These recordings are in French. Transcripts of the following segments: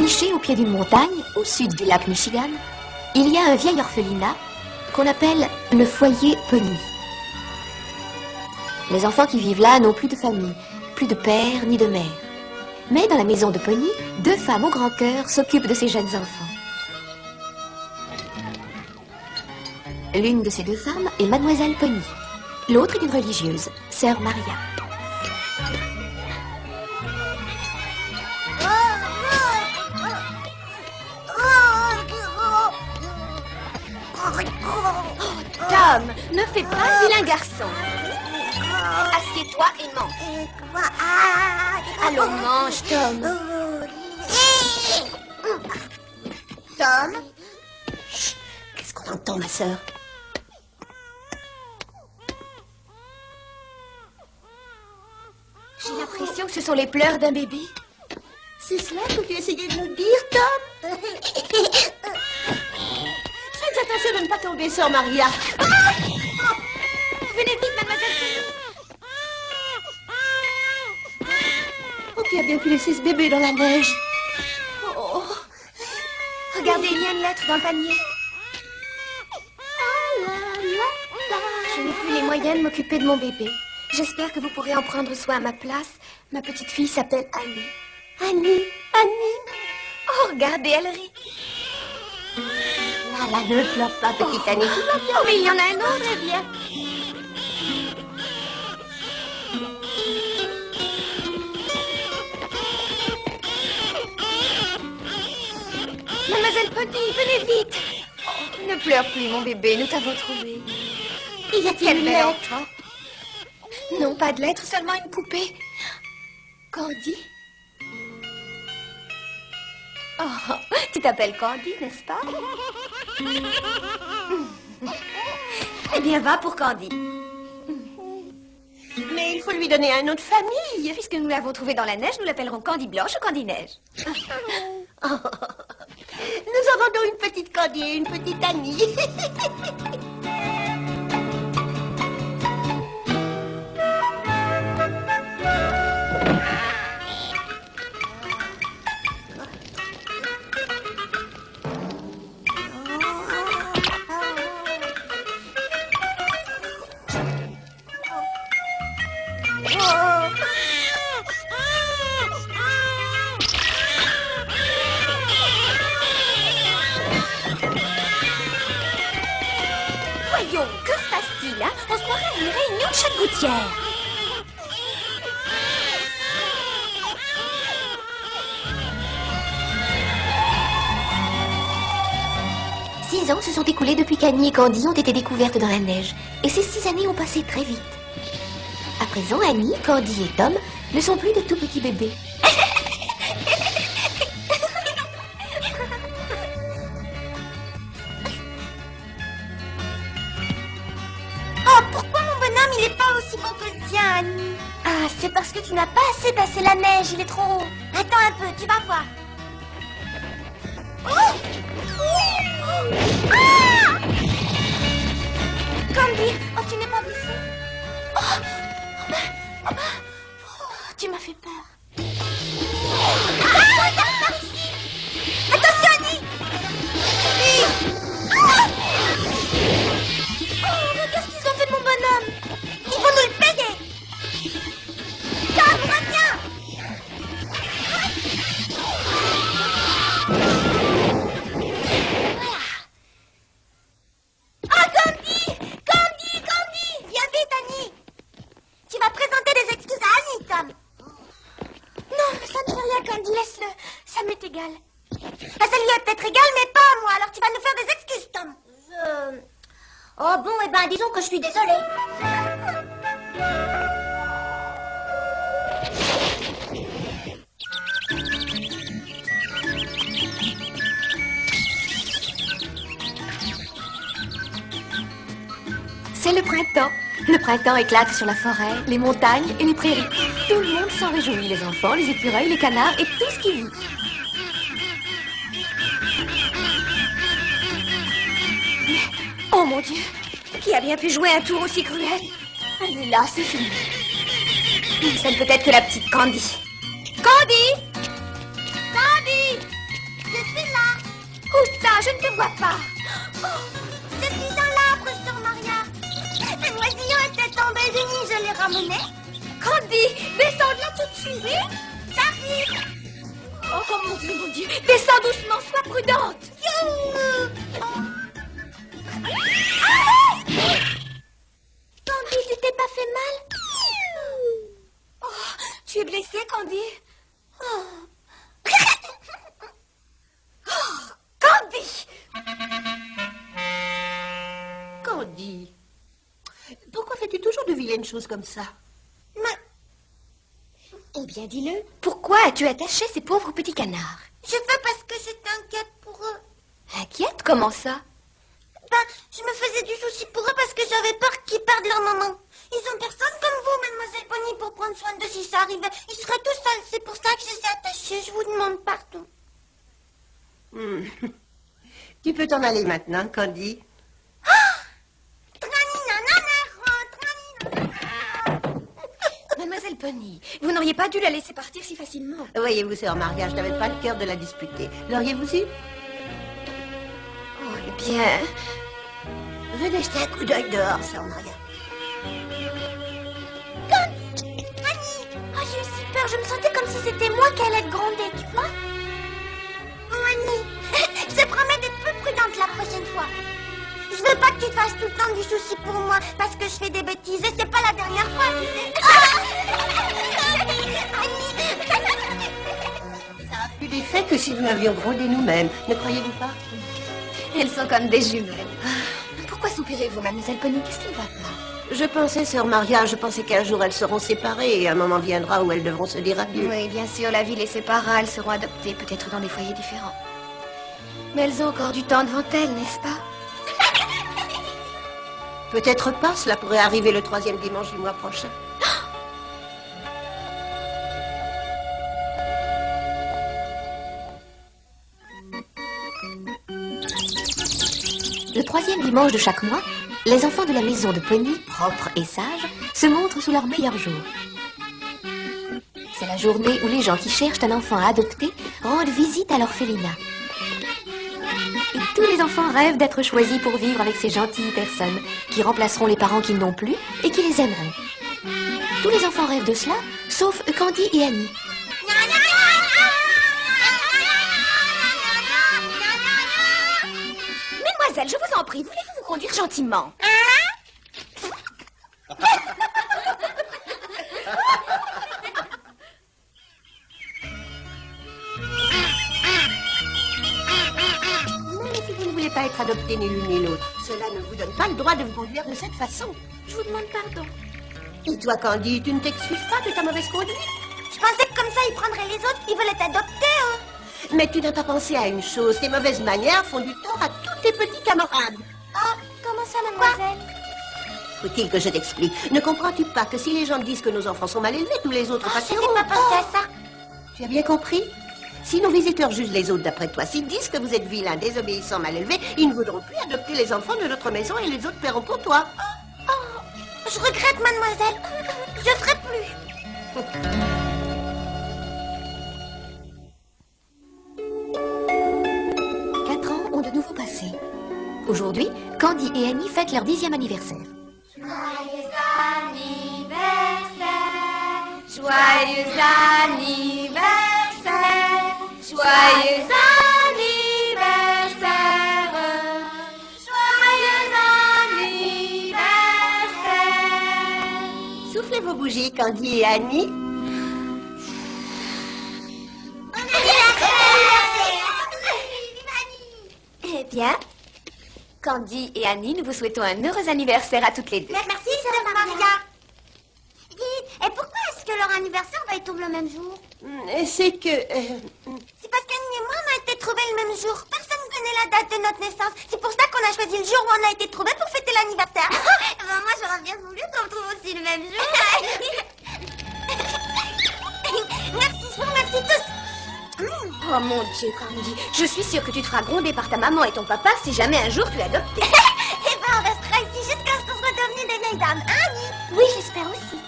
Niché au pied d'une montagne, au sud du lac Michigan, il y a un vieil orphelinat qu'on appelle le foyer Pony. Les enfants qui vivent là n'ont plus de famille, plus de père ni de mère. Mais dans la maison de Pony, 2 femmes au grand cœur s'occupent de ces jeunes enfants. L'une de ces 2 femmes est Mademoiselle Pony. L'autre est une religieuse, Sœur Maria. Tom, ne fais pas le vilain garçon. Assieds-toi et mange. Allons, mange, Tom. Tom? Chut, qu'est-ce qu'on entend, ma sœur? J'ai l'impression que ce sont les pleurs d'un bébé. C'est cela que tu essayais de nous dire, Tom? Faites attention de ne pas tomber, Sœur Maria. Venez vite, mademoiselle. Oh, qui a bien pu laisser ce bébé dans la neige? Oh. Regardez, il y a une lettre dans le panier. Je n'ai plus les moyens de m'occuper de mon bébé. J'espère que vous pourrez en prendre soin à ma place. Ma petite fille s'appelle Annie. Annie. Oh, regardez, elle rit. Là, ne pleure pas, petite Annie. Tout va bien. Oh, mais il y en a un autre. Très bien. Mademoiselle Pony, venez vite. Oh, ne pleure plus, mon bébé, nous t'avons trouvé. Y a-t-il Quel une bel lettre? enfant. Non, pas de lettre, seulement une poupée. Candy? Oh, tu t'appelles Candy, n'est-ce pas? Eh bien, va pour Candy. Mais il faut lui donner un nom de famille. Puisque nous l'avons trouvée dans la neige, nous l'appellerons Candy Blanche ou Candy Neige. Oh. Nous avons donc une petite Candy et une petite Annie. Voyons, que se passe-t-il, hein? On se croirait à une réunion de chaque gouttière. Six ans se sont écoulés depuis qu'Annie et Candy ont été découvertes dans la neige. Et ces 6 années ont passé très vite. À présent, Annie, Candy et Tom ne sont plus de tout petits bébés. Oh, pourquoi mon bonhomme, il est pas aussi beau que le tien, Annie? Ah, c'est parce que tu n'as pas assez passé la neige, il est trop haut. Attends un peu, tu vas voir. Oh! Ah! Candy, oh, tu n'es pas blessée? Oh, tu m'as fait peur. Ah, par ici. Attention, Annie! Ah! Oh, regarde ce qu'ils ont fait de mon bonhomme. Ils vont nous le payer. Tom, reviens. Ah, Candy, viens vite, Annie. Tu vas présenter des excuses à Annie, Tom. Non, ça ne fait rien, Candy, laisse-le. Ça m'est égal. Ah, ça lui est peut-être égal, mais pas à moi. Alors tu vas nous faire des excuses, Tom. Oh bon, eh ben, disons que je suis désolée. C'est le printemps. Le printemps éclate sur la forêt, les montagnes et les prairies. Tout le monde s'en réjouit, les enfants, les écureuils, les canards et tout ce qui vit. Oh mon Dieu, qui a bien pu jouer un tour aussi cruel? Elle est là, c'est fini. Ça ne peut être que la petite Candy. Candy! Candy! je ne te vois pas. Je suis dans l'arbre sur Maria. Un oisillon était tombé du nid, je l'ai ramené. Candy, descends de là tout de suite. Oui, j'arrive. Oh mon Dieu, descends doucement, sois prudente. Candy, tu t'es pas fait mal? Oh, tu es blessée, Candy? Oh. Candy! Candy, pourquoi fais-tu toujours de vilaines choses comme ça? Mais Eh bien, dis-le, pourquoi as-tu attaché ces pauvres petits canards? je veux parce que j'étais inquiète pour eux. Inquiète, comment ça? Ben, je me faisais du souci pour eux parce que j'avais peur qu'ils perdent leur maman. Ils ont personne comme vous, mademoiselle Bonnie, pour prendre soin d'eux si ça arrivait. Ils seraient tout seuls, c'est pour ça que je les ai attachés. Je vous demande pardon. Tu peux t'en aller maintenant, Candy. Mademoiselle Bonnie, vous n'auriez pas dû la laisser partir si facilement. Voyez-vous, sœur Maria, je n'avais pas le cœur de la disputer. L'auriez-vous su? Oh, eh bien... Venez jeter un coup d'œil dehors, sœur Maria. Annie! Oh, j'ai eu si peur, je me sentais comme si c'était moi qui allais être grondée, tu vois? Oh, Annie, je te promets d'être plus prudente la prochaine fois. Je veux pas que tu te fasses tout le temps du souci pour moi, parce que je fais des bêtises et c'est pas la dernière fois, tu sais. Annie! Ça a plus d'effet que si nous l'avions grondé nous-mêmes, ne croyez-vous pas? Elles sont comme des jumelles. Pourquoi soupirez-vous, mademoiselle Bonnie? Qu'est-ce qui ne va pas? Je pensais, sœur Maria, je pensais qu'un jour elles seront séparées et un moment viendra où elles devront se dire adieu. Oui, bien sûr, la vie les séparera, elles seront adoptées, peut-être dans des foyers différents. Mais elles ont encore du temps devant elles, n'est-ce pas? Peut-être pas, cela pourrait arriver le 3e dimanche du mois prochain. Le 3e dimanche de chaque mois, les enfants de la maison de Pony, propres et sages, se montrent sous leur meilleur jour. C'est la journée où les gens qui cherchent un enfant à adopter rendent visite à l'orphelinat. Et tous les enfants rêvent d'être choisis pour vivre avec ces gentilles personnes qui remplaceront les parents qu'ils n'ont plus et qui les aimeront. Tous les enfants rêvent de cela, sauf Candy et Annie. Mademoiselle, je vous en prie, voulez-vous vous conduire gentiment? Mais si vous ne voulez pas être adoptés ni l'une ni l'autre, cela ne vous donne pas le droit de vous conduire de cette façon. Je vous demande pardon. Et toi, Candy, tu ne t'excuses pas de ta mauvaise conduite? Je pensais que comme ça, ils prendraient les autres. Ils veulent être adoptés, eux. Mais tu n'as pas pensé à une chose, tes mauvaises manières font du tort à tous tes petits camarades. Oh, comment ça, mademoiselle? Faut-il que je t'explique? Ne comprends-tu pas que si les gens disent que nos enfants sont mal élevés, tous les autres Je passeront? n'ai pas pensé à ça. Tu as bien compris? Si nos visiteurs jugent les autres d'après toi, s'ils disent que vous êtes vilains, désobéissants, mal élevés, ils ne voudront plus adopter les enfants de notre maison et les autres paieront pour toi. Oh, je regrette, mademoiselle. Je ferai plus. 4 ans ont de nouveau passé. Aujourd'hui, Candy et Annie fêtent leur 10e anniversaire. Joyeux anniversaire, joyeux anniversaire, joyeux anniversaire, joyeux anniversaire. Soufflez vos bougies, Candy et Annie. Eh bien, Candy et Annie, nous vous souhaitons un heureux anniversaire à toutes les deux. Merci, sœur Maria. Dites, et pourquoi est-ce que leur anniversaire va tomber le même jour? C'est que... C'est parce qu'Annie et moi, on a été trouvés le même jour. Personne ne connaît la date de notre naissance. C'est pour ça qu'on a choisi le jour où on a été trouvés pour fêter l'anniversaire. Moi, j'aurais bien voulu qu'on me trouve aussi le même jour. Merci, je vous remercie tous. Oh mon Dieu, Candy, je suis sûre que tu te feras gronder par ta maman et ton papa si jamais un jour tu es adoptée. Eh ben, on restera ici jusqu'à ce qu'on soit devenus des vieilles dames. Hein, Annie? Oui, j'espère aussi.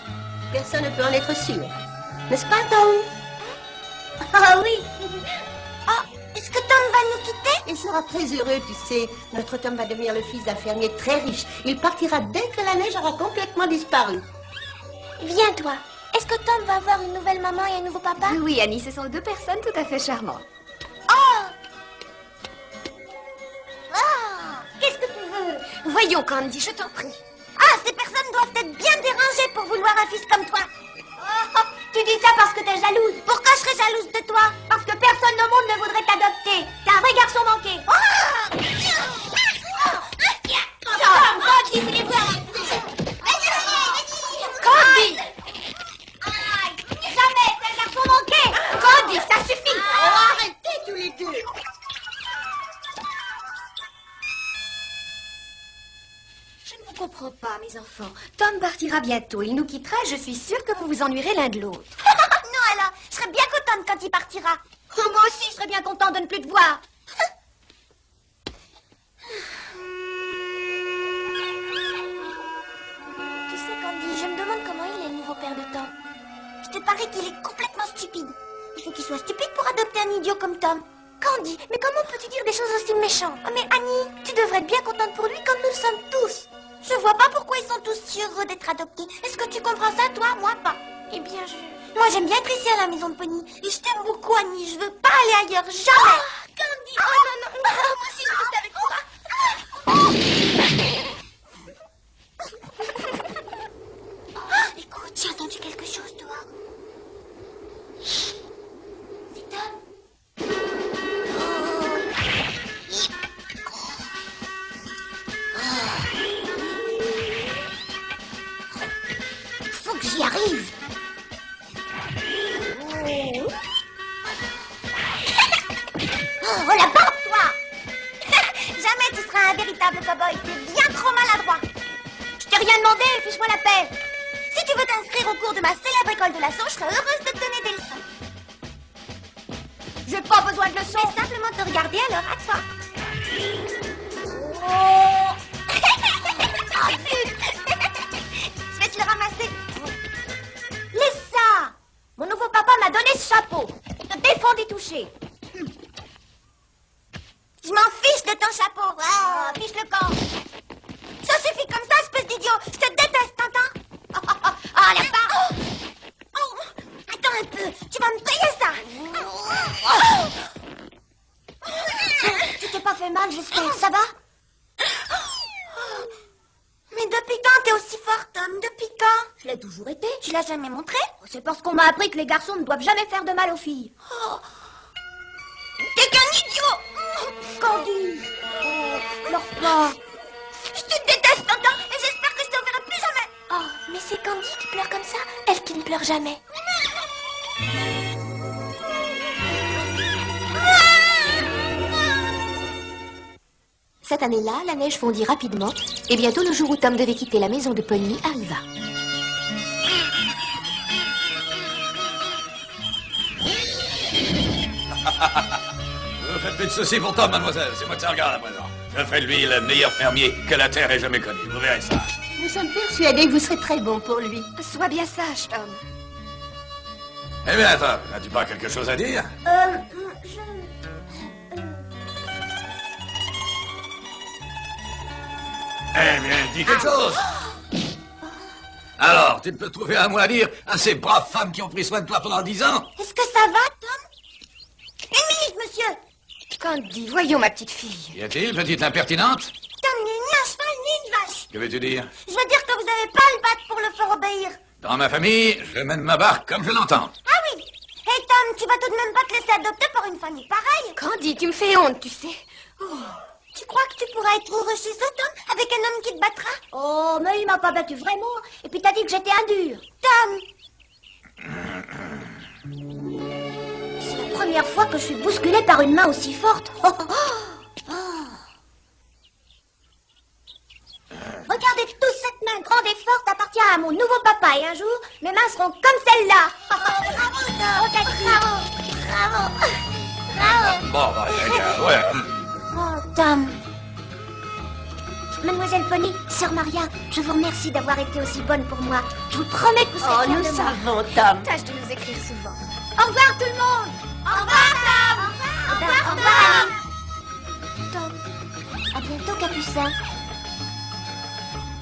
Personne ne peut en être sûr. N'est-ce pas, Tom? Ah oui. Oh, est-ce que Tom va nous quitter? Il sera très heureux, tu sais. Notre Tom va devenir le fils d'un fermier très riche. Il partira dès que la neige aura complètement disparu. Viens, toi. Est-ce que Tom va avoir une nouvelle maman et un nouveau papa? Oui, Annie, ce sont deux personnes tout à fait charmantes. Qu'est-ce que tu veux? Voyons, Candy, je t'en prie. Ah, ces personnes doivent être bien dérangées pour vouloir un fils comme toi. Tu dis ça parce que t'es jalouse. Pourquoi je serais jalouse de toi? Parce que personne au monde ne voudrait t'adopter. T'es un vrai garçon manqué. Candy, voulez-vous arrêter? Candy! Jamais, t'es un garçon manqué. Candy, ça suffit! Arrêtez tous les deux. Je ne vous comprends pas, mes enfants. Tom partira bientôt. Il nous quittera. Je suis sûre que vous vous ennuierez l'un de l'autre. Non alors, je serais bien contente quand il partira. Oh, moi aussi, je serais bien contente de ne plus te voir. Tu sais, Candy, je me demande comment il est le nouveau père de Tom. Je te parie qu'il est complètement stupide. Il faut qu'il soit stupide pour adopter un idiot comme Tom. Candy, mais comment peux-tu dire des choses aussi méchantes? Oh, mais Annie, tu devrais être bien contente pour lui comme nous le sommes tous. Je vois pas pourquoi ils sont tous si heureux d'être adoptés. Est-ce que tu comprends ça, toi? Moi, pas. Eh bien, Moi, j'aime bien être ici à la maison de Pony. Et je t'aime beaucoup, Annie. Je veux pas aller ailleurs, jamais. Candy, oh non, moi aussi, je reste avec toi. Écoute, j'ai entendu quelque chose dehors. C'est Tom. Faut que j'y arrive. Oh, la barbe, toi. Jamais tu seras un véritable cow-boy. T'es bien trop maladroit. Je t'ai rien demandé, fiche-moi la paix. Si tu veux t'inscrire au cours de ma célèbre école de l'assaut, je serai heureuse de te donner des leçons. J'ai pas besoin de leçons. Je vais simplement te regarder, alors à toi. Oh. Oh, zut. Je vais te le ramasser. Laisse ça. Mon nouveau papa m'a donné ce chapeau. Je te défends d'y toucher. Je m'en fiche de ton chapeau. Oh, fiche le camp. Ça suffit comme ça, espèce d'idiot. Je te déteste, t'entends? Ah, la barre. Oh, attends un peu. Tu vas me payer ça. Tu t'es pas fait mal, j'espère. Ça va? Mais depuis quand t'es aussi fort, Tom? Depuis quand? Je l'ai toujours été. Tu l'as jamais montré? C'est parce qu'on m'a appris que les garçons ne doivent jamais faire de mal aux filles. T'es qu'un idiot. Candy. Oh, pleure pas. Je te déteste, t'entends? Et j'espère que je te verrai plus jamais. Oh, mais c'est Candy qui pleure comme ça. Elle qui ne pleure jamais. Cette année-là, la neige fondit rapidement et bientôt le jour où Tom devait quitter la maison de Pony arriva. Vous faites plus de soucis pour Tom, mademoiselle. C'est moi que ça regarde à présent. Je ferai de lui le meilleur fermier que la terre ait jamais connu. Vous verrez ça. Nous sommes persuadés que vous serez très bon pour lui. Sois bien sage, Tom. Eh bien, Tom, as-tu pas quelque chose à dire? Eh bien, dis quelque chose. Alors, tu ne peux trouver un mot à dire à ces braves femmes qui ont pris soin de toi pendant 10 ans? Est-ce que ça va, Tom? Une minute, monsieur. Candy, voyons ma petite fille. Y a-t-il, petite impertinente? Tom n'est ni un cheval ni une vache. Que veux-tu dire? Je veux dire que vous n'avez pas le battre pour le faire obéir. Dans ma famille, je mène ma barque comme je l'entends. Ah oui. Hé, Tom, tu vas tout de même pas te laisser adopter par une famille pareille. Candy, tu me fais honte, tu sais. Tu crois que tu pourras être heureux chez eux, Tom, avec un homme qui te battra? Oh, mais il m'a pas battu vraiment. Et puis t'as dit que j'étais un dur. Tom, C'est la première fois que je suis bousculée par une main aussi forte. Regardez tous, cette main grande et forte appartient à mon nouveau papa. Et un jour, mes mains seront comme celle-là. bravo, Tom. Bravo. Bravo. Bon, bah, regarde, ouais. Oh, Tom. Mademoiselle Pony, Sœur Maria, je vous remercie d'avoir été aussi bonne pour moi. Je vous promets que vous serez Oh, fiers nous de moi. savons, Tom. Tâche de nous écrire souvent. Au revoir tout le monde. Au revoir, Tom. Au revoir, Tom. bientôt, Capucin.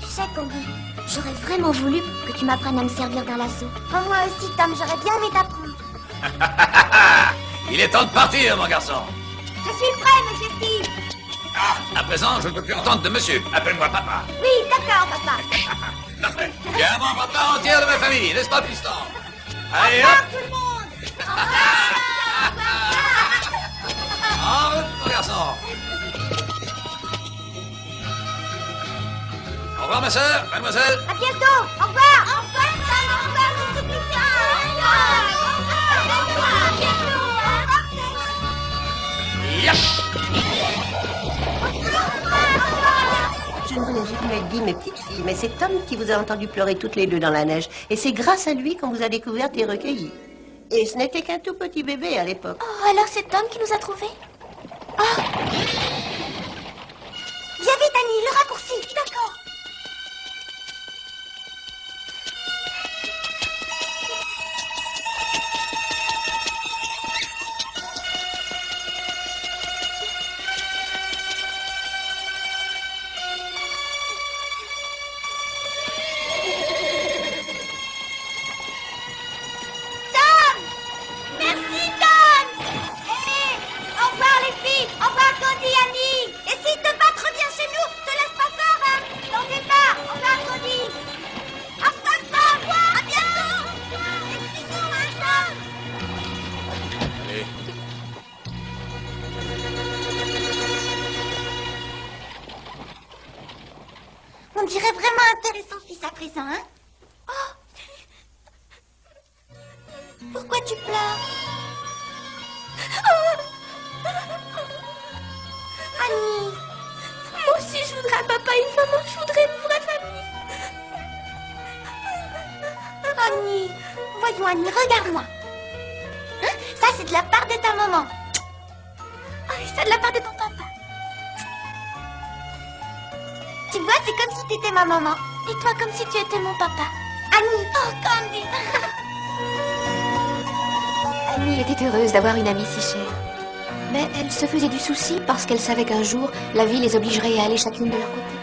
Tu sais, Candy, j'aurais vraiment voulu que tu m'apprennes à me servir d'un lasso. Oh, moi aussi, Tom, j'aurais bien aimé t'apprendre. Il est temps de partir, mon garçon. Je suis prêt, monsieur Steve. Ah, à présent, je ne peux plus entendre de monsieur. Appelle-moi papa. Oui, d'accord, papa. Parfait. Bien, bon, papa entière de ma famille, n'est-ce pas, piston? Allez, Au revoir, hop. tout le monde. En route, mon garçon. Au revoir, ma sœur, mademoiselle. À bientôt. Au revoir. Au revoir, Tom. Au revoir, monsieur Pizza. Au revoir. À bientôt. Yap. Je ne vous l'ai jamais dit, mes petites filles, mais c'est Tom qui vous a entendu pleurer toutes les deux dans la neige. Et c'est grâce à lui qu'on vous a découverte et recueillie. Et ce n'était qu'un tout petit bébé à l'époque. Oh, alors c'est Tom qui nous a trouvés. Oh. Viens vite, Annie, le raccourci. D'accord. Tom! Merci, Tom! Hé, au revoir les filles, au revoir Candy, Annie. Essaye de battre, reviens chez nous, te laisse pas faire, hein. T'en fais pas, au revoir Candy. À revoir, Tom, à bientôt. Excuse-nous, hein, Tom. Allez. On dirait vraiment intéressant, fils, à présent, hein? Oh! Pourquoi tu pleures? Annie! Moi aussi, je voudrais un papa et une maman. Je voudrais une vraie famille. Annie! Voyons, Annie, regarde-moi. Hein? Ça, c'est de la part de ta maman. Oh, et ça, de la part de ton papa. Tu vois, c'est comme si t'étais ma maman. Et toi, comme si tu étais mon papa. Annie! Oh, Candy! Annie était heureuse d'avoir une amie si chère. Mais elle se faisait du souci parce qu'elle savait qu'un jour, la vie les obligerait à aller chacune de leur côté.